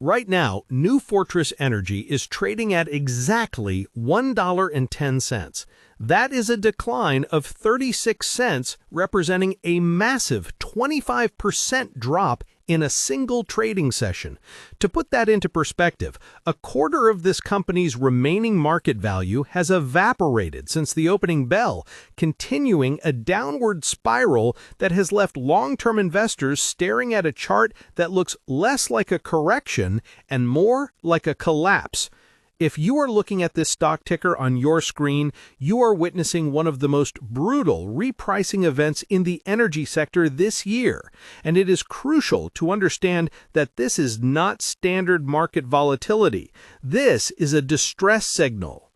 Right now, New Fortress Energy is trading at exactly $1.10. That is a decline of 36 cents, representing a massive 25% drop in a single trading session. To put that into perspective, a quarter of this company's remaining market value has evaporated since the opening bell, continuing a downward spiral that has left long-term investors staring at a chart that looks less like a correction and more like a collapse. If you are looking at this stock ticker on your screen, you are witnessing one of the most brutal repricing events in the energy sector this year, and it is crucial to understand that this is not standard market volatility. This is a distress signal.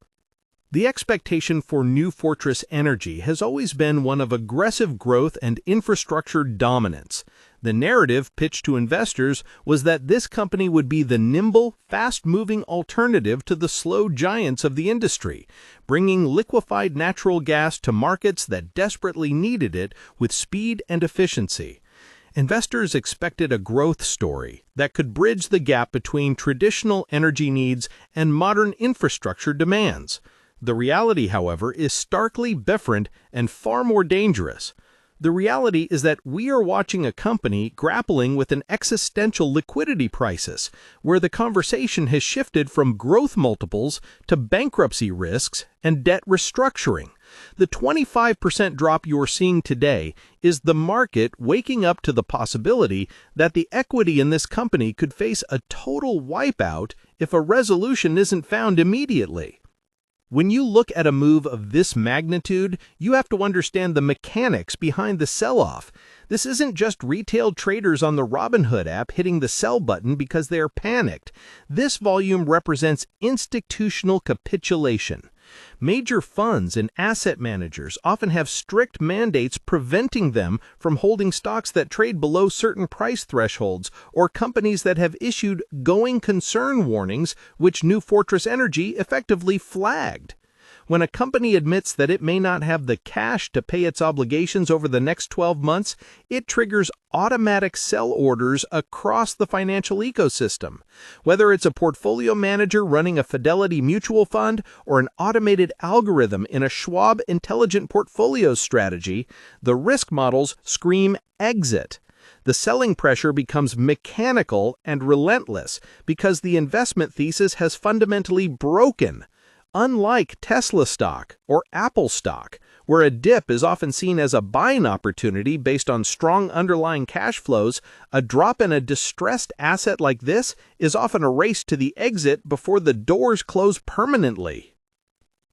The expectation for New Fortress Energy has always been one of aggressive growth and infrastructure dominance. The narrative pitched to investors was that this company would be the nimble, fast-moving alternative to the slow giants of the industry, bringing liquefied natural gas to markets that desperately needed it with speed and efficiency. Investors expected a growth story that could bridge the gap between traditional energy needs and modern infrastructure demands. The reality, however, is starkly different and far more dangerous. The reality is that we are watching a company grappling with an existential liquidity crisis, where the conversation has shifted from growth multiples to bankruptcy risks and debt restructuring. The 25% drop you're seeing today is the market waking up to the possibility that the equity in this company could face a total wipeout if a resolution isn't found immediately. When you look at a move of this magnitude, you have to understand the mechanics behind the sell-off. This isn't just retail traders on the Robinhood app hitting the sell button because they are panicked. This volume represents institutional capitulation. Major funds and asset managers often have strict mandates preventing them from holding stocks that trade below certain price thresholds or companies that have issued going concern warnings, which New Fortress Energy effectively flagged. When a company admits that it may not have the cash to pay its obligations over the next 12 months, it triggers automatic sell orders across the financial ecosystem. Whether it's a portfolio manager running a Fidelity mutual fund or an automated algorithm in a Schwab Intelligent Portfolios strategy, the risk models scream exit. The selling pressure becomes mechanical and relentless because the investment thesis has fundamentally broken. Unlike Tesla stock or Apple stock, where a dip is often seen as a buying opportunity based on strong underlying cash flows, a drop in a distressed asset like this is often a race to the exit before the doors close permanently.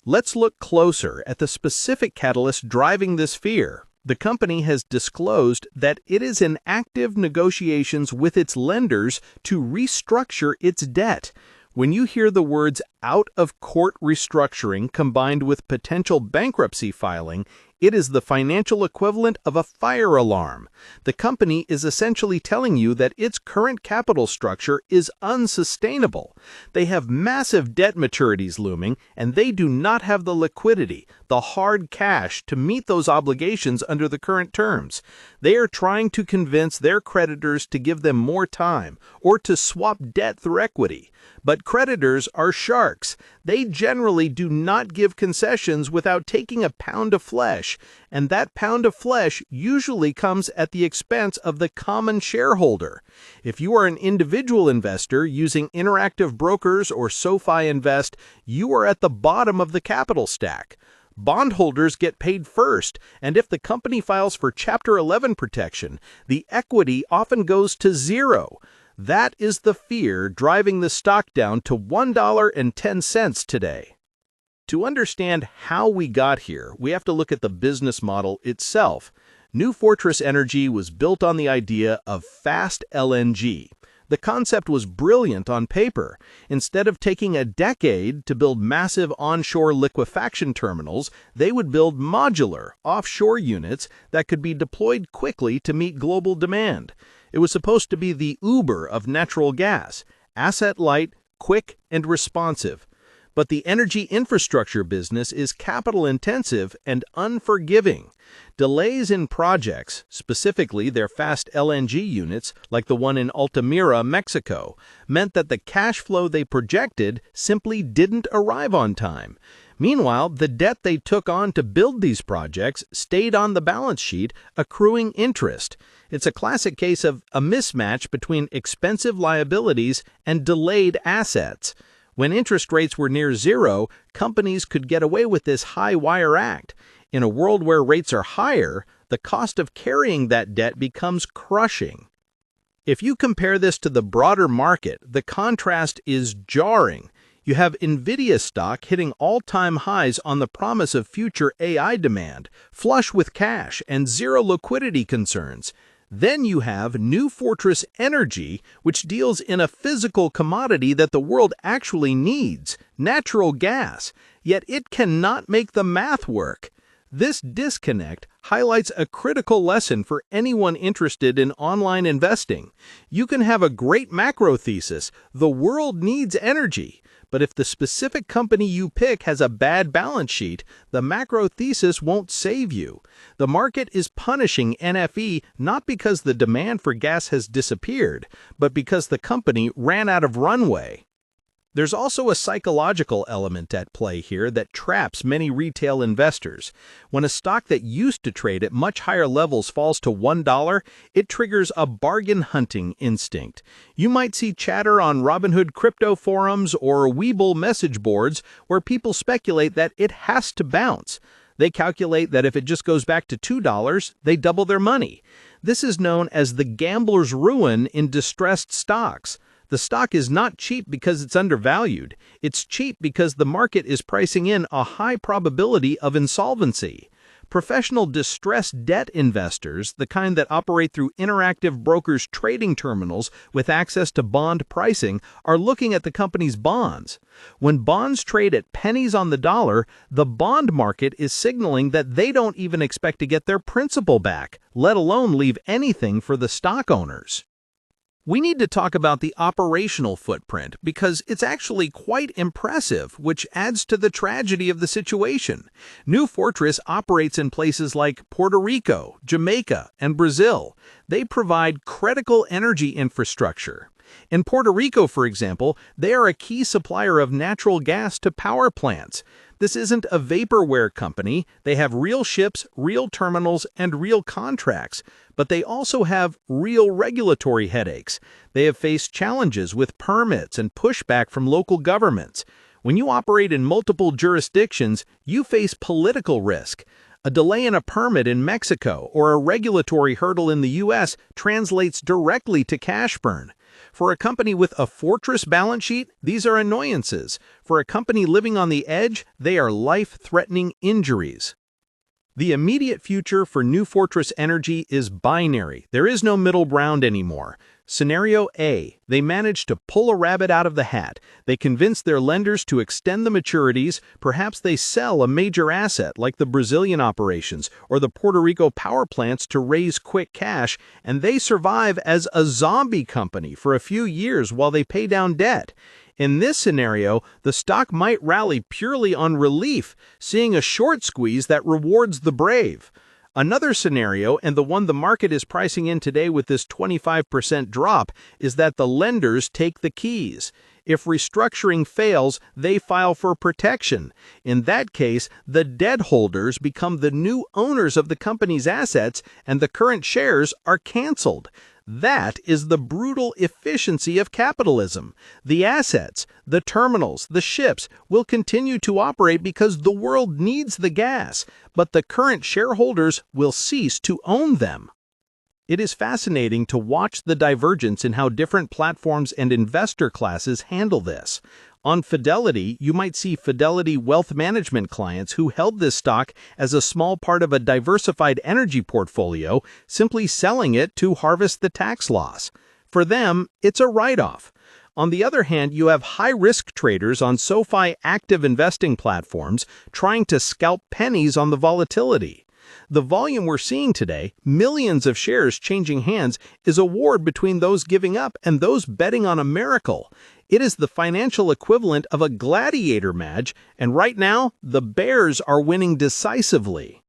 Let's look closer at the specific catalyst driving this fear. The company has disclosed that it is in active negotiations with its lenders to restructure its debt. When you hear the words out-of-court restructuring combined with potential bankruptcy filing, it is the financial equivalent of a fire alarm. The company is essentially telling you that its current capital structure is unsustainable. They have massive debt maturities looming, and they do not have the liquidity, the hard cash, to meet those obligations under the current terms. They are trying to convince their creditors to give them more time or to swap debt through equity. But creditors are sharks. They generally do not give concessions without taking a pound of flesh, and that pound of flesh usually comes at the expense of the common shareholder. If you are an individual investor using Interactive Brokers or SoFi Invest, you are at the bottom of the capital stack. Bondholders get paid first, and if the company files for Chapter 11 protection, the equity often goes to zero. That is the fear driving the stock down to $1.10 today. To understand how we got here, we have to look at the business model itself. New Fortress Energy was built on the idea of fast LNG. The concept was brilliant on paper. Instead of taking a decade to build massive onshore liquefaction terminals, they would build modular, offshore units that could be deployed quickly to meet global demand. It was supposed to be the Uber of natural gas, asset-light, quick, and responsive. But the energy infrastructure business is capital-intensive and unforgiving. Delays in projects, specifically their fast LNG units, like the one in Altamira, Mexico, meant that the cash flow they projected simply didn't arrive on time. Meanwhile, the debt they took on to build these projects stayed on the balance sheet, accruing interest. It's a classic case of a mismatch between expensive liabilities and delayed assets. When interest rates were near zero, companies could get away with this high-wire act. In a world where rates are higher, the cost of carrying that debt becomes crushing. If you compare this to the broader market, the contrast is jarring. You have NVIDIA stock hitting all-time highs on the promise of future AI demand, flush with cash, and zero liquidity concerns. Then you have New Fortress Energy, which deals in a physical commodity that the world actually needs, natural gas, yet it cannot make the math work. This disconnect highlights a critical lesson for anyone interested in online investing. You can have a great macro thesis, the world needs energy, but if the specific company you pick has a bad balance sheet, the macro thesis won't save you. The market is punishing NFE not because the demand for gas has disappeared, but because the company ran out of runway. There's also a psychological element at play here that traps many retail investors. When a stock that used to trade at much higher levels falls to $1, it triggers a bargain hunting instinct. You might see chatter on Robinhood crypto forums or Webull message boards where people speculate that it has to bounce. They calculate that if it just goes back to $2, they double their money. This is known as the gambler's ruin in distressed stocks. The stock is not cheap because it's undervalued. It's cheap because the market is pricing in a high probability of insolvency. Professional distressed debt investors, the kind that operate through interactive brokers' trading terminals with access to bond pricing, are looking at the company's bonds. When bonds trade at pennies on the dollar, the bond market is signaling that they don't even expect to get their principal back, let alone leave anything for the stock owners. We need to talk about the operational footprint because it's actually quite impressive, which adds to the tragedy of the situation. New Fortress operates in places like Puerto Rico, Jamaica, and Brazil. They provide critical energy infrastructure. In Puerto Rico, for example, they are a key supplier of natural gas to power plants. This isn't a vaporware company. They have real ships, real terminals, and real contracts. But they also have real regulatory headaches. They have faced challenges with permits and pushback from local governments. When you operate in multiple jurisdictions, you face political risk. A delay in a permit in Mexico or a regulatory hurdle in the U.S. translates directly to cash burn. For a company with a fortress balance sheet, these are annoyances. For a company living on the edge, they are life-threatening injuries. The immediate future for New Fortress Energy is binary. There is no middle ground anymore. Scenario A, they managed to pull a rabbit out of the hat. They convinced their lenders to extend the maturities. Perhaps they sell a major asset like the Brazilian operations or the Puerto Rico power plants to raise quick cash, and they survive as a zombie company for a few years while they pay down debt. In this scenario, the stock might rally purely on relief, seeing a short squeeze that rewards the brave. Another scenario, and the one the market is pricing in today with this 25% drop, is that the lenders take the keys. If restructuring fails, they file for protection. In that case, the debt holders become the new owners of the company's assets, and the current shares are canceled. That is the brutal efficiency of capitalism. The assets, the terminals, the ships will continue to operate because the world needs the gas, but the current shareholders will cease to own them. It is fascinating to watch the divergence in how different platforms and investor classes handle this. On Fidelity, you might see Fidelity Wealth Management clients who held this stock as a small part of a diversified energy portfolio, simply selling it to harvest the tax loss. For them, it's a write-off. On the other hand, you have high-risk traders on SoFi active investing platforms trying to scalp pennies on the volatility. The volume we're seeing today, millions of shares changing hands, is a war between those giving up and those betting on a miracle. It is the financial equivalent of a gladiator match, and right now, the bears are winning decisively.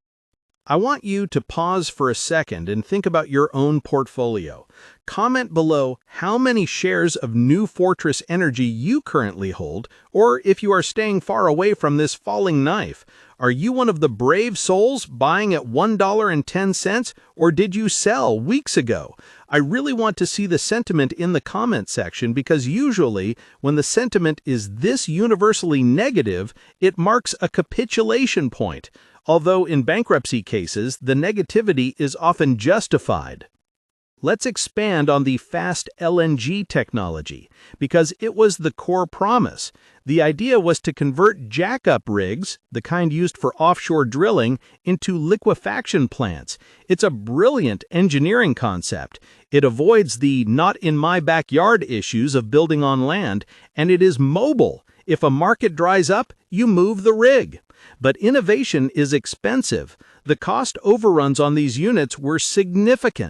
I want you to pause for a second and think about your own portfolio. Comment below how many shares of New Fortress Energy you currently hold, or if you are staying far away from this falling knife. Are you one of the brave souls buying at $1.10, or did you sell weeks ago? I really want to see the sentiment in the comment section because usually, when the sentiment is this universally negative, it marks a capitulation point. Although in bankruptcy cases, the negativity is often justified. Let's expand on the fast LNG technology, because it was the core promise. The idea was to convert jackup rigs, the kind used for offshore drilling, into liquefaction plants. It's a brilliant engineering concept. It avoids the not-in-my-backyard issues of building on land, and it is mobile. If a market dries up, you move the rig. But innovation is expensive. The cost overruns on these units were significant.